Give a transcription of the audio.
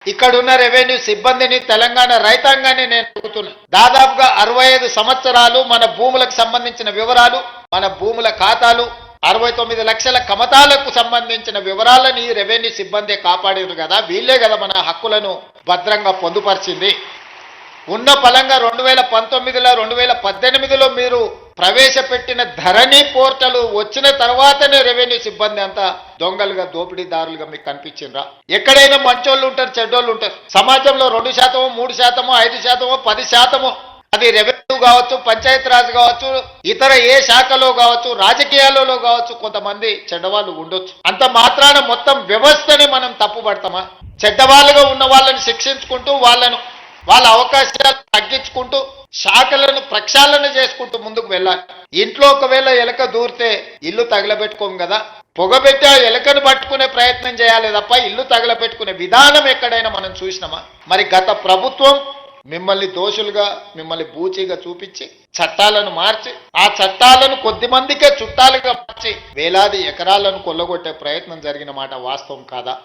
ఇక్కడున్న రెవెన్యూ సిబ్బందిని తెలంగాణ రైతాంగాన్ని నేను అడుగుతున్నా. దాదాపుగా 65 సంవత్సరాలు మన భూములకు సంబంధించిన వివరాలు, మన భూముల ఖాతాలు, 69 లక్షల కమతాలకు సంబంధించిన వివరాలని రెవెన్యూ సిబ్బంది కాపాడారు కదా. వీళ్ళే కదా మన హక్కులను భద్రంగా పొందుపరిచింది. ఉన్న పలంగా 2019లో 2018లో మీరు ప్రవేశపెట్టిన ధరణి పోర్టల్ వచ్చిన తర్వాతనే రెవెన్యూ సిబ్బంది అంతా దొంగలుగా దోపిడీదారులుగా మీకు కనిపించిండ్రా? ఎక్కడైనా మంచోళ్ళు ఉంటారు, చెడ్డోళ్ళు ఉంటారు. సమాజంలో 2%, 3%, 5%, 10%, అది రెవెన్యూ కావచ్చు, పంచాయతీరాజ్ కావచ్చు, ఇతర ఏ శాఖలో కావచ్చు, రాజకీయాలలో కావచ్చు, కొంతమంది చెడ్డవాళ్ళు ఉండొచ్చు. అంత మాత్రాన మొత్తం వ్యవస్థని మనం తప్పుపడతామా? చెడ్డవాళ్ళుగా ఉన్న వాళ్ళని శిక్షించుకుంటూ వాళ్ళ అవకాశాలు తగ్గించుకుంటూ శాఖలను ప్రక్షాళన చేసుకుంటూ ముందుకు వెళ్ళాలి. ఇంట్లో ఒకవేళ ఎలక దూరితే ఇల్లు తగలబెట్టుకోం కదా, పొగబెట్టి ఆ ఎలకను పట్టుకునే ప్రయత్నం చేయాలి తప్ప ఇల్లు తగలబెట్టుకునే విధానం ఎక్కడైనా మనం చూసినామా? మరి గత ప్రభుత్వం మిమ్మల్ని దోషులుగా, మిమ్మల్ని బూచీగా చూపించి చట్టాలను మార్చి, ఆ చట్టాలను కొద్ది మందికే చుట్టాలుగా మార్చి వేలాది ఎకరాలను కొల్లగొట్టే ప్రయత్నం జరిగిన మాట వాస్తవం కాదా?